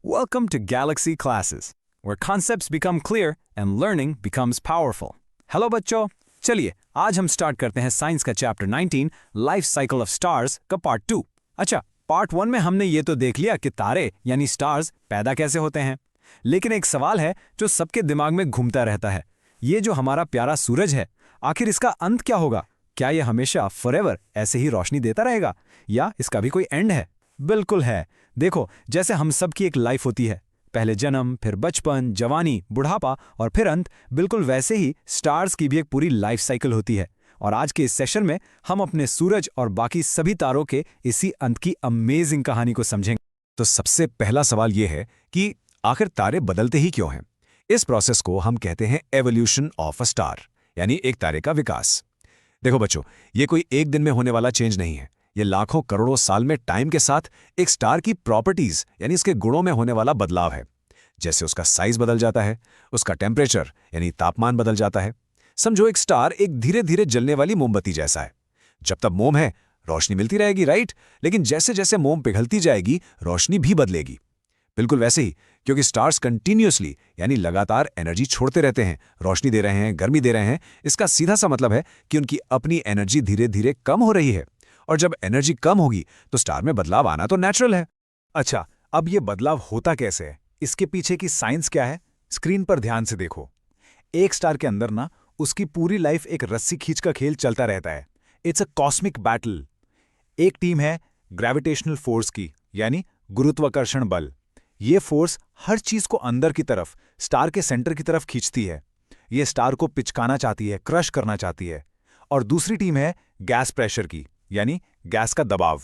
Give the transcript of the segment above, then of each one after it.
Welcome to Galaxy Classes, where concepts become clear and learning becomes powerful. Hello बच्चों, चलिए आज हम start करते हैं साइंस का chapter 19 life cycle of stars का पार्ट 2। अच्छा, पार्ट 1 में हमने ये तो देख लिया कि तारे यानी स्टार्स पैदा कैसे होते हैं, लेकिन एक सवाल है जो सबके दिमाग में घूमता रहता है। ये जो हमारा प्यारा सूरज है, आखिर इसका अंत क्या होगा? क्या ये हमेशा फॉरएवर ऐसे ही रोशनी देता रहेगा या इसका भी कोई एंड है? बिल्कुल है। देखो, जैसे हम सब की एक लाइफ होती है, पहले जन्म, फिर बचपन, जवानी, बुढ़ापा और फिर अंत, बिल्कुल वैसे ही स्टार्स की भी एक पूरी लाइफ साइकिल होती है। और आज के इस सेशन में हम अपने सूरज और बाकी सभी तारों के इसी अंत की अमेजिंग कहानी को समझेंगे। तो सबसे पहला सवाल यह है कि आखिर तारे बदलते ही क्यों हैं? इस प्रोसेस को हम कहते हैं एवोल्यूशन ऑफ अ स्टार, यानी एक तारे का विकास। देखो बच्चों, ये कोई एक दिन में होने वाला चेंज नहीं है। ये लाखों करोड़ों साल में टाइम के साथ एक स्टार की प्रॉपर्टीज यानी इसके गुणों में होने वाला बदलाव है। जैसे उसका साइज बदल जाता है, उसका टेम्परेचर यानी तापमान बदल जाता है। समझो एक स्टार एक धीरे धीरे जलने वाली मोमबत्ती जैसा है। जब तक मोम है, रोशनी मिलती रहेगी, राइट? लेकिन जैसे जैसे मोम पिघलती जाएगी, रोशनी भी बदलेगी। बिल्कुल वैसे ही, क्योंकि स्टार्स कंटिन्यूअसली यानी लगातार एनर्जी छोड़ते रहते हैं, रोशनी दे रहे हैं, गर्मी दे रहे हैं। इसका सीधा सा मतलब है कि उनकी अपनी एनर्जी धीरे धीरे कम हो रही है। और जब एनर्जी कम होगी तो स्टार में बदलाव आना तो नेचुरल है। अच्छा, अब ये बदलाव होता कैसे है? इसके पीछे की साइंस क्या है? स्क्रीन पर ध्यान से देखो। एक स्टार के अंदर ना उसकी पूरी लाइफ एक रस्सी खींच का खेल चलता रहता है। It's a cosmic battle. एक टीम है ग्रेविटेशनल फोर्स की, यानी गुरुत्वाकर्षण बल। ये फोर्स हर चीज को अंदर की तरफ, स्टार के सेंटर की तरफ खींचती है। ये स्टार को पिचकाना चाहती है, क्रश करना चाहती है। और दूसरी टीम है गैस प्रेशर की, यानी गैस का दबाव।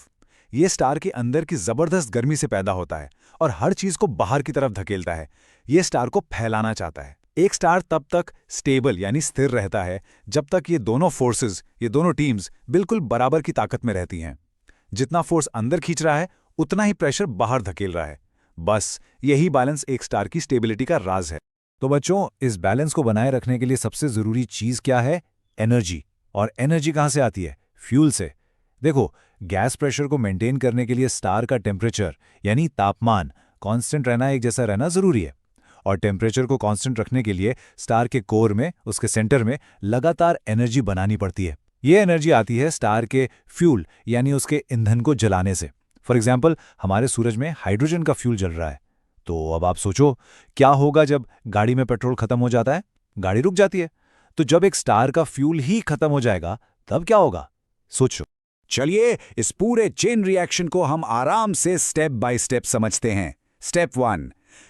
ये स्टार के अंदर की जबरदस्त गर्मी से पैदा होता है और हर चीज को बाहर की तरफ धकेलता है। ये स्टार को फैलाना चाहता है। एक स्टार तब तक स्टेबल यानी स्थिर रहता है जब तक ये दोनों फोर्सेस, ये दोनों टीम्स बिल्कुल बराबर की ताकत में रहती हैं। जितना फोर्स अंदर खींच रहा है, उतना ही प्रेशर बाहर धकेल रहा है। बस यही बैलेंस एक स्टार की स्टेबिलिटी का राज है। तो बच्चों, इस बैलेंस को बनाए रखने के लिए सबसे जरूरी चीज क्या है? एनर्जी। और एनर्जी कहां से आती है? फ्यूल से। देखो, गैस प्रेशर को मेंटेन करने के लिए स्टार का टेम्परेचर यानी तापमान कांस्टेंट रहना, एक जैसा रहना जरूरी है। और टेम्परेचर को कांस्टेंट रखने के लिए स्टार के कोर में, उसके सेंटर में लगातार एनर्जी बनानी पड़ती है। ये एनर्जी आती है स्टार के फ्यूल यानी उसके ईंधन को जलाने से। फॉर एग्जाम्पल, हमारे सूरज में हाइड्रोजन का फ्यूल जल रहा है। तो अब आप सोचो, क्या होगा जब गाड़ी में पेट्रोल खत्म हो जाता है? गाड़ी रुक जाती है। तो जब एक स्टार का फ्यूल ही खत्म हो जाएगा, तब क्या होगा? सोचो। चलिए इस पूरे चेन रिएक्शन को हम आराम से स्टेप बाय स्टेप समझते हैं। स्टेप 1,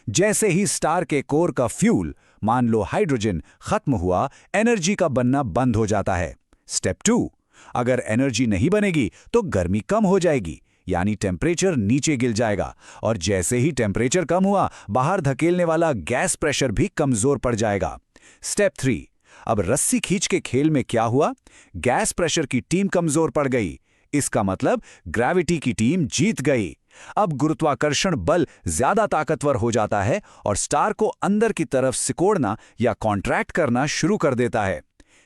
जैसे ही स्टार के कोर का फ्यूल, मान लो हाइड्रोजन, खत्म हुआ, एनर्जी का बनना बंद हो जाता है। स्टेप 2, अगर एनर्जी नहीं बनेगी तो गर्मी कम हो जाएगी, यानी टेम्परेचर नीचे गिर जाएगा। और जैसे ही टेम्परेचर कम हुआ, बाहर धकेलने वाला गैस प्रेशर भी कमजोर पड़ जाएगा। स्टेप 3, अब रस्सी खींच के खेल में क्या हुआ? गैस प्रेशर की टीम कमजोर पड़ गई। इसका मतलब ग्रेविटी की टीम जीत गई। अब गुरुत्वाकर्षण बल ज्यादा ताकतवर हो जाता है और स्टार को अंदर की तरफ सिकोड़ना या कॉन्ट्रैक्ट करना शुरू कर देता है।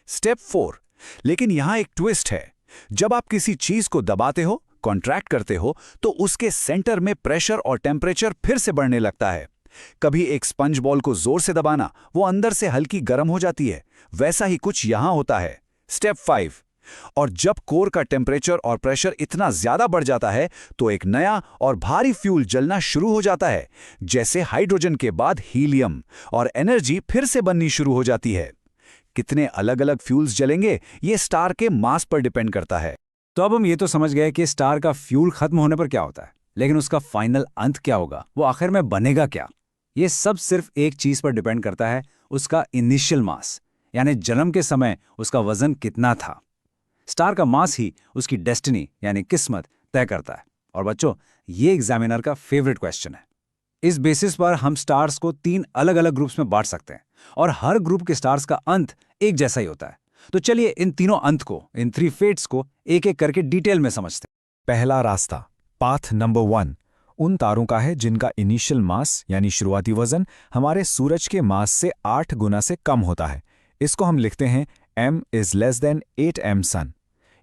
स्टेप 4, लेकिन यहां एक ट्विस्ट है। जब आप किसी चीज को दबाते हो, कॉन्ट्रैक्ट करते हो, तो उसके सेंटर में प्रेशर और टेम्परेचर फिर से बढ़ने लगता है। कभी एक स्पंज बॉल को जोर से दबाना, वो अंदर से हल्की गर्म हो जाती है। वैसा ही कुछ यहां होता है। स्टेप 5, और जब कोर का टेम्परेचर और प्रेशर इतना ज्यादा बढ़ जाता है तो एक नया और भारी फ्यूल जलना शुरू हो जाता है, जैसे हाइड्रोजन के बाद हीलियम, और एनर्जी फिर से बननी शुरू हो जाती है। कितने अलग अलग फ्यूल्स जलेंगे, ये स्टार के मास पर डिपेंड करता है। तो अब हम ये तो समझ गए कि स्टार का फ्यूल खत्म होने पर क्या होता है, लेकिन उसका फाइनल अंत क्या होगा? वो आखिर में बनेगा क्या? ये सब सिर्फ एक चीज पर डिपेंड करता है, उसका इनिशियल मास, यानी जन्म के समय उसका वजन कितना था। स्टार का मास ही उसकी डेस्टिनी यानी किस्मत तय करता है। और बच्चों, ये एग्जामिनर का फेवरेट क्वेश्चन है। इस बेसिस पर हम स्टार्स को 3 अलग अलग ग्रुप्स में बांट सकते हैं और हर ग्रुप के स्टार्स का अंत एक जैसा ही होता है। तो चलिए इन तीनों अंत को, इन 3 फेट्स को एक एक करके डिटेल में समझते हैं। पहला रास्ता, पाथ नंबर 1, उन तारों का है जिनका इनिशियल मास यानी शुरुआती वजन हमारे सूरज के मास से 8 गुना से कम होता है। इसको हम लिखते हैं m is less than 8m सन।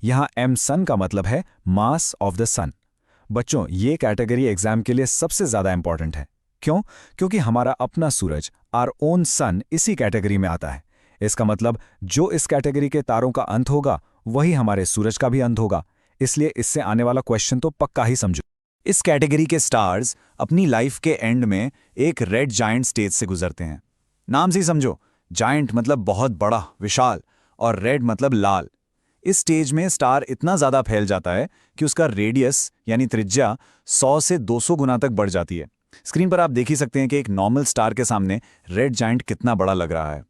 यहाँ m सन का मतलब है मास ऑफ द सन। बच्चों, ये कैटेगरी एग्जाम के लिए सबसे ज्यादा इंपॉर्टेंट है। क्यों? क्योंकि हमारा अपना सूरज, आवर ओन सन, इसी कैटेगरी में आता है। इसका मतलब जो इस कैटेगरी के तारों का अंत होगा वही हमारे सूरज का भी अंत होगा। इसलिए इससे आने वाला क्वेश्चन तो पक्का ही समझो। इस कैटेगरी के स्टार्स अपनी लाइफ के एंड में एक रेड जायंट स्टेज से गुजरते हैं। नाम से ही समझो, जायंट मतलब बहुत बड़ा, विशाल, और रेड मतलब लाल। इस स्टेज में स्टार इतना ज़्यादा फैल जाता है कि उसका रेडियस यानी त्रिज्या 100 से 200 गुना तक बढ़ जाती है। स्क्रीन पर आप देख ही सकते हैं कि एक नॉर्मल स्टार के सामने रेड जायंट कितना बड़ा लग रहा है।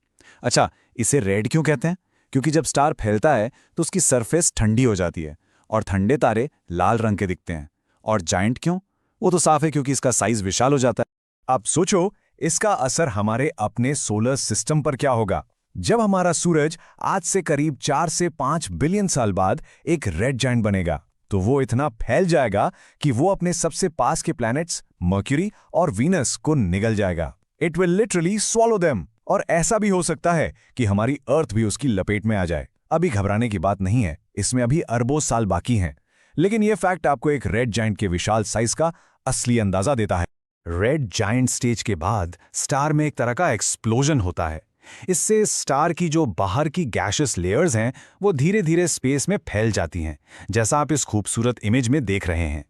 अच्छा, इसे रेड क्यों कहते हैं? क्योंकि जब स्टार फैलता है तो उसकी सरफेस ठंडी हो जाती है और ठंडे तारे लाल रंग के दिखते हैं। और जायंट क्यों? वो तो साफ है, क्योंकि इसका साइज विशाल हो जाता है। अब सोचो, इसका असर हमारे अपने सोलर सिस्टम पर क्या होगा? जब हमारा सूरज आज से करीब 4 से 5 बिलियन साल बाद एक रेड जायंट बनेगा, तो वो इतना फैल जाएगा कि वो अपने सबसे पास के प्लैनेट्स मर्क्यूरी और वीनस को निगल जाएगा। It will literally swallow them. और ऐसा भी हो सकता है कि हमारी अर्थ भी उसकी लपेट में आ जाए। अभी घबराने की बात नहीं है, इसमें अभी अरबों साल बाकी हैं। लेकिन यह फैक्ट आपको एक रेड जायंट के विशाल साइज का असली अंदाजा देता है। रेड जायंट स्टेज के बाद स्टार में एक तरह का एक्सप्लोजन होता है। इससे स्टार की जो बाहर की गैशियस लेयर्स हैं वो धीरे धीरे स्पेस में फैल जाती हैं, जैसा आप इस खूबसूरत इमेज में देख रहे हैं।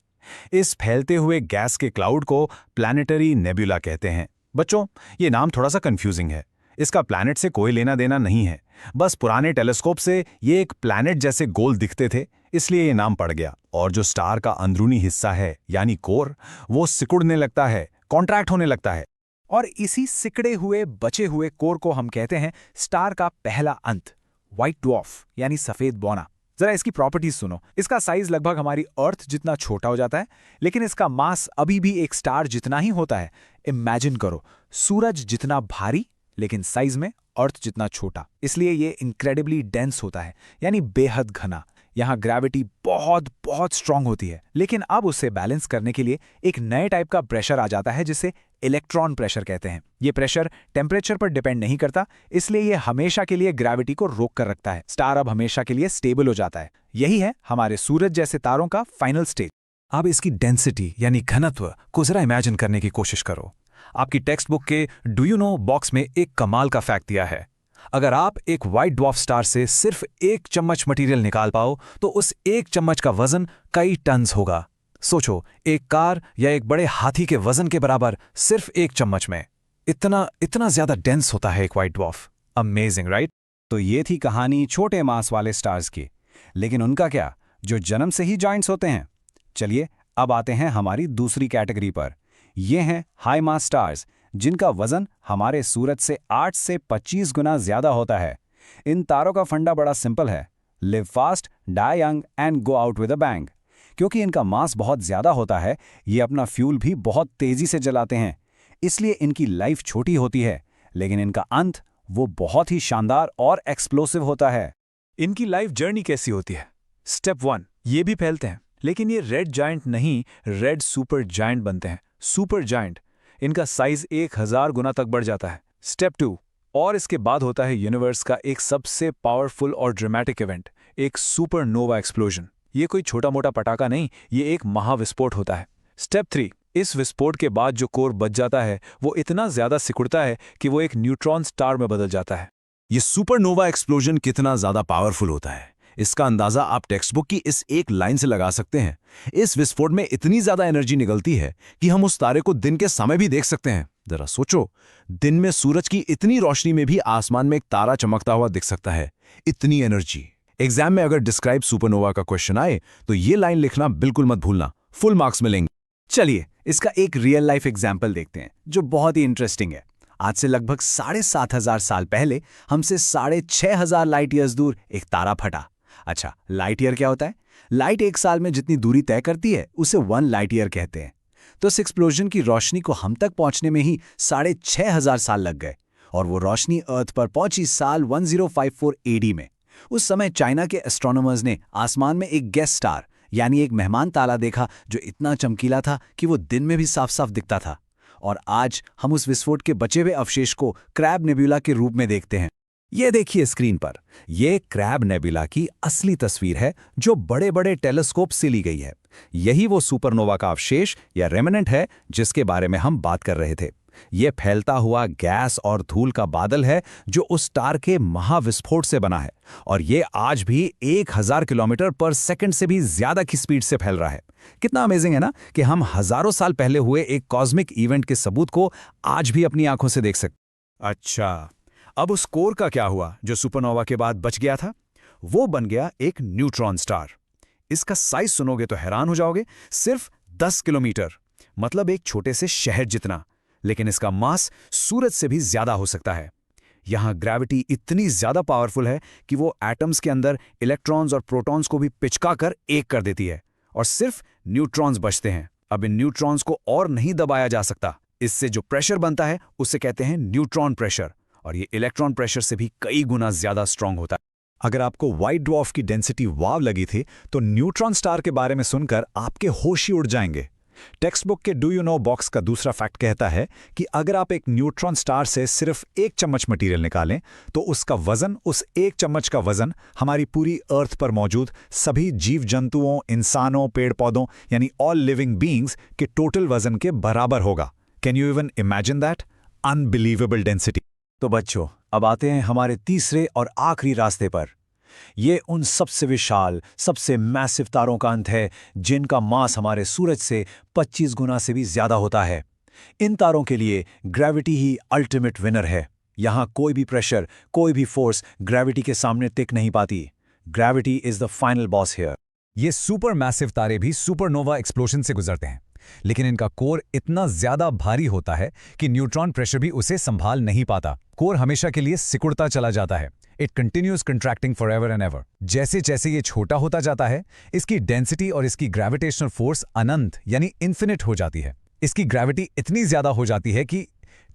इस फैलते हुए गैस के क्लाउड को प्लैनेटरी नेबुला कहते हैं। बच्चों, ये नाम थोड़ा सा कंफ्यूजिंग है। इसका प्लैनेट से कोई लेना देना नहीं है, बस पुराने टेलीस्कोप से ये एक प्लैनेट जैसे गोल दिखते थे, इसलिए ये नाम पड़ गया। और जो स्टार का अंदरूनी हिस्सा है यानी कोर, वो सिकुड़ने लगता है, कॉन्ट्रैक्ट होने लगता है। और इसी सिकड़े हुए बचे हुए कोर को हम कहते हैं स्टार का पहला अंत, व्हाइट ड्वार्फ यानी सफेद बौना। जरा इसकी प्रॉपर्टीज सुनो। इसका साइज लगभग हमारी अर्थ जितना छोटा हो जाता है, लेकिन इसका मास अभी भी एक स्टार जितना ही होता है। इमेजिन करो, सूरज जितना भारी लेकिन साइज में अर्थ जितना छोटा। इसलिए ये इनक्रेडिबली डेंस होता है, यानी बेहद घना। यहाँ ग्रेविटी बहुत बहुत स्ट्रांग होती है, लेकिन अब उसे बैलेंस करने के लिए एक नए टाइप का प्रेशर आ जाता है जिसे इलेक्ट्रॉन प्रेशर कहते हैं। ये प्रेशर टेम्परेचर पर डिपेंड नहीं करता, इसलिए ये हमेशा के लिए ग्रेविटी को रोक कर रखता है। स्टार अब हमेशा के लिए स्टेबल हो जाता है। यही है हमारे सूरज जैसे तारों का फाइनल स्टेज। अब इसकी डेंसिटी यानी घनत्व को जरा इमेजिन करने की कोशिश करो। आपकी टेक्स्ट बुक के डू यू नो बॉक्स में एक कमाल का फैक्ट दिया है। अगर आप एक व्हाइट ड्वार्फ स्टार से सिर्फ 1 चम्मच मटेरियल निकाल पाओ तो उस 1 चम्मच का वजन कई टन्स होगा। सोचो, एक कार या एक बड़े हाथी के वजन के बराबर सिर्फ 1 चम्मच में। इतना ज्यादा डेंस होता है एक व्हाइट ड्वार्फ। Amazing, right? तो ये थी कहानी छोटे मास वाले स्टार्स की। लेकिन उनका क्या, जो जन्म से ही जायंट्स होते हैं? चलिए अब आते हैं हमारी दूसरी कैटेगरी पर। ये हैं हाई मास स्टार्स, जिनका वजन हमारे सूरज से 8 से 25 गुना ज्यादा होता है। इन तारों का फंडा बड़ा सिंपल है, live fast, die young and go out with a bang. क्योंकि इनका मास बहुत ज्यादा होता है, ये अपना फ्यूल भी बहुत तेजी से जलाते हैं। इसलिए इनकी लाइफ छोटी होती है, लेकिन इनका अंत वो बहुत ही शानदार और एक्सप्लोसिव होता है। इनकी लाइफ जर्नी कैसी होती है? स्टेप 1, ये भी फैलते हैं, लेकिन ये रेड जायंट नहीं, रेड सुपर जायंट बनते हैं। सुपर जायंट, इनका साइज 1000 गुना तक बढ़ जाता है। स्टेप 2, और इसके बाद होता है यूनिवर्स का एक सबसे पावरफुल और ड्रामेटिक इवेंट, एक सुपरनोवा एक्सप्लोजन। ये कोई छोटा मोटा पटाखा नहीं, ये एक महाविस्फोट होता है। स्टेप 3, इस विस्फोट के बाद जो कोर बच जाता है वो इतना ज्यादा सिकुड़ता है कि वो एक न्यूट्रॉन स्टार में बदल जाता है। ये सुपरनोवा एक्सप्लोजन कितना ज्यादा पावरफुल होता है, इसका अंदाजा आप टेक्स्ट बुक की इस एक लाइन से लगा सकते हैं। इस विस्फोट में इतनी ज्यादा एनर्जी निकलती है कि हम उस तारे को दिन के समय भी देख सकते हैं। जरा सोचो, दिन में सूरज की इतनी रोशनी में भी आसमान में एक तारा चमकता हुआ दिख सकता है। इतनी एनर्जी। एग्जाम में अगर डिस्क्राइब सुपरनोवा का क्वेश्चन आए तो ये लाइन लिखना बिल्कुल मत भूलना, फुल मार्क्स मिलेंगे। चलिए इसका एक रियल लाइफ एग्जाम्पल देखते हैं जो बहुत ही इंटरेस्टिंग है। आज से लगभग 7500 साल पहले हमसे 6500 लाइट ईयर्स दूर एक तारा फटा। अच्छा, लाइट ईयर क्या होता है? लाइट एक साल में जितनी दूरी तय करती है उसे 1 लाइट ईयर कहते हैं। तो इस एक्सप्लोजन की रोशनी को हम तक पहुंचने में ही 6500 साल लग गए, और वो रोशनी अर्थ पर पहुंची साल 1054 AD में। उस समय चाइना के एस्ट्रोनॉमर्स ने आसमान में एक गेस्ट स्टार यानी एक मेहमान तारा देखा जो इतना चमकीला था कि वो दिन में भी साफ साफ दिखता था। और आज हम उस विस्फोट के बचे हुए अवशेष को क्रैब नेबुला के रूप में देखते हैं। ये देखिए स्क्रीन पर, ये क्रैब नेबुला की असली तस्वीर है जो बड़े बड़े टेलीस्कोप से ली गई है। यही वो सुपरनोवा का अवशेष या रेमिनेंट है जिसके बारे में हम बात कर रहे थे। ये फैलता हुआ गैस और धूल का बादल है जो उस स्टार के महाविस्फोट से बना है, और ये आज भी 1000 किलोमीटर पर सेकंड से भी ज्यादा की स्पीड से फैल रहा है। कितना अमेजिंग है ना कि हम हजारों साल पहले हुए एक कॉस्मिक इवेंट के सबूत को आज भी अपनी आंखों से देख सकते। अच्छा, अब उस कोर का क्या हुआ जो सुपरनोवा के बाद बच गया था? वो बन गया एक न्यूट्रॉन स्टार। इसका साइज सुनोगे तो हैरान हो जाओगे, सिर्फ 10 किलोमीटर, मतलब एक छोटे से शहर जितना। लेकिन इसका मास सूरज से भी ज्यादा हो सकता है। यहां ग्रेविटी इतनी ज्यादा पावरफुल है कि वो एटम्स के अंदर इलेक्ट्रॉन्स और प्रोटॉन्स को भी पिचका कर एक कर देती है, और सिर्फ न्यूट्रॉन्स बचते हैं। अब इन न्यूट्रॉन्स को और नहीं दबाया जा सकता। इससे जो प्रेशर बनता है उसे कहते हैं न्यूट्रॉन प्रेशर, और ये इलेक्ट्रॉन प्रेशर से भी कई गुना ज्यादा स्ट्रांग होता है। अगर आपको व्हाइट ड्वार्फ की डेंसिटी वाव लगी थी तो न्यूट्रॉन स्टार के बारे में सुनकर आपके होश ही उड़ जाएंगे। टेक्स्ट बुक के डू यू नो बॉक्स का दूसरा फैक्ट कहता है कि अगर आप एक न्यूट्रॉन स्टार से सिर्फ 1 चम्मच मटेरियल निकालें तो उसका वजन, उस 1 चम्मच का वजन हमारी पूरी अर्थ पर मौजूद सभी जीव जंतुओं, इंसानों, पेड़ पौधों यानी ऑल लिविंग बीइंग्स के टोटल वजन के बराबर होगा। Can you even imagine that? Unbelievable density. तो बच्चों, अब आते हैं हमारे तीसरे और आखिरी रास्ते पर। ये उन सबसे विशाल, सबसे मैसिव तारों का अंत है जिनका मास हमारे सूरज से 25 गुना से भी ज्यादा होता है। इन तारों के लिए ग्रेविटी ही अल्टीमेट विनर है। यहां कोई भी प्रेशर, कोई भी फोर्स ग्रेविटी के सामने टिक नहीं पाती। Gravity is the final boss here. ये सुपर मैसिव तारे भी सुपरनोवा एक्सप्लोजन से गुजरते हैं, लेकिन इनका कोर इतना ज्यादा भारी होता है कि न्यूट्रॉन प्रेशर भी उसे संभाल नहीं पाता। कोर हमेशा के लिए सिकुड़ता चला जाता है। It continues contracting for ever and ever. जैसे जैसे ये छोटा होता जाता है, इसकी डेंसिटी और इसकी ग्रेविटेशनल फोर्स अनंत यानी इन्फिनिट हो जाती है। इसकी ग्रेविटी इतनी ज्यादा हो जाती है कि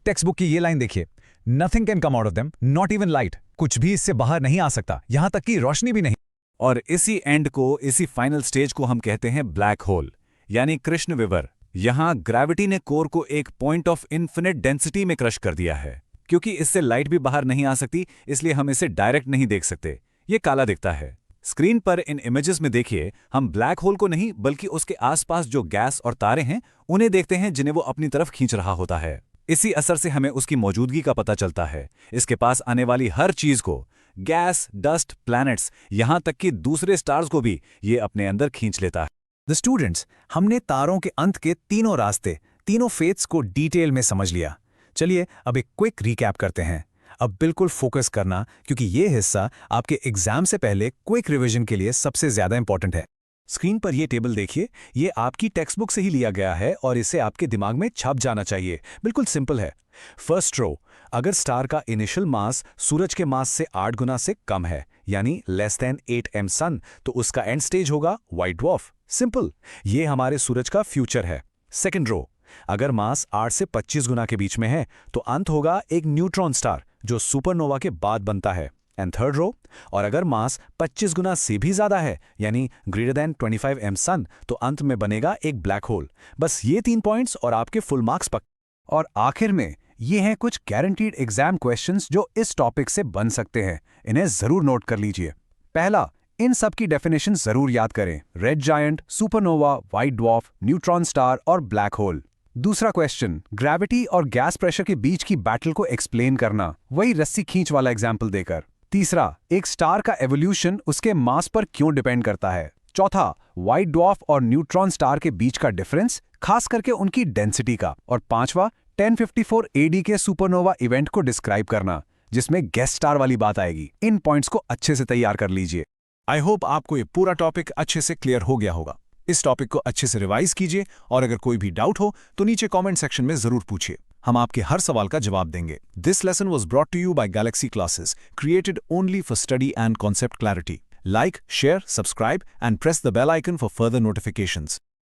टेक्स्ट बुक की ये लाइन देखिए, nothing can come out of them, not even light. कुछ भी इससे बाहर नहीं आ सकता, यहां तक कि रोशनी भी नहीं। और इसी एंड को, इसी फाइनल स्टेज को हम कहते हैं ब्लैक होल यानी कृष्ण विवर। यहां ग्रेविटी ने कोर को एक पॉइंट ऑफ इन्फिनिट डेंसिटी में क्रश कर दिया है। क्योंकि इससे लाइट भी बाहर नहीं आ सकती, इसलिए हम इसे डायरेक्ट नहीं देख सकते। ये काला दिखता है। स्क्रीन पर इन इमेजेस में देखिए, हम ब्लैक होल को नहीं बल्कि उसके आसपास जो गैस और तारे हैं उन्हें देखते हैं जिन्हें वो अपनी तरफ खींच रहा होता है। इसी असर से हमें उसकी मौजूदगी का पता चलता है। इसके पास आने वाली हर चीज को, गैस, डस्ट, प्लैनेट्स, यहां तक कि दूसरे स्टार्स को भी ये अपने अंदर खींच लेता है। द स्टूडेंट्स, हमने तारों के अंत के तीनों रास्ते, तीनों फेट्स को डिटेल में समझ लिया। चलिए अब एक क्विक रिकैप करते हैं। अब बिल्कुल फोकस करना, क्योंकि ये हिस्सा आपके एग्जाम से पहले क्विक रिवीजन के लिए सबसे ज्यादा इंपॉर्टेंट है। स्क्रीन पर ये टेबल देखिए, ये आपकी टेक्स्ट बुक से ही लिया गया है और इसे आपके दिमाग में छप जाना चाहिए। बिल्कुल सिंपल है। फर्स्ट रो, अगर स्टार का इनिशियल मास सूरज के मास से 8 गुना से कम है, यानी लेस देन 8 m सन, तो उसका एंड स्टेज होगा व्हाइट ड्वार्फ। सिंपल, ये हमारे सूरज का फ्यूचर है। सेकंड रो, अगर मास 8 से 25 गुना के बीच में है तो अंत होगा एक न्यूट्रॉन स्टार जो सुपरनोवा के बाद बनता है। एंड थर्ड रो, और अगर मास 25 गुना से भी ज्यादा है यानी ग्रेटर देन 25 m सन, तो अंत में बनेगा एक ब्लैक होल। बस ये 3 पॉइंट्स और आपके फुल मार्क्स पक। और आखिर में ये हैं कुछ गारंटीड एग्जाम क्वेश्चंस जो इस टॉपिक से बन सकते हैं। इन्हें जरूर नोट कर लीजिए। पहला, इन सब की डेफिनेशन जरूर याद करें। Red giant, supernova, white dwarf, neutron star और ब्लैक होल। दूसरा क्वेश्चन, ग्रेविटी और गैस प्रेशर के बीच की बैटल को एक्सप्लेन करना, वही रस्सी खींच वाला एग्जाम्पल देकर। तीसरा, एक स्टार का एवोल्यूशन उसके मास पर क्यों डिपेंड करता है। चौथा, व्हाइट ड्वार्फ और न्यूट्रॉन स्टार के बीच का डिफरेंस, खास करके उनकी डेंसिटी का। और पांचवा, 1054 AD के सुपरनोवा इवेंट को डिस्क्राइब करना, जिसमें गेस्ट स्टार वाली बात आएगी। इन पॉइंट्स को अच्छे से तैयार कर लीजिए। आई होप आपको ये पूरा टॉपिक अच्छे से क्लियर हो गया होगा। इस टॉपिक को अच्छे से रिवाइज कीजिए और अगर कोई भी डाउट हो तो नीचे कमेंट सेक्शन में जरूर पूछिए। हम आपके हर सवाल का जवाब देंगे। This lesson was brought to you by Galaxy Classes, created only for study and concept clarity. Like, share, subscribe and press the bell icon for further notifications.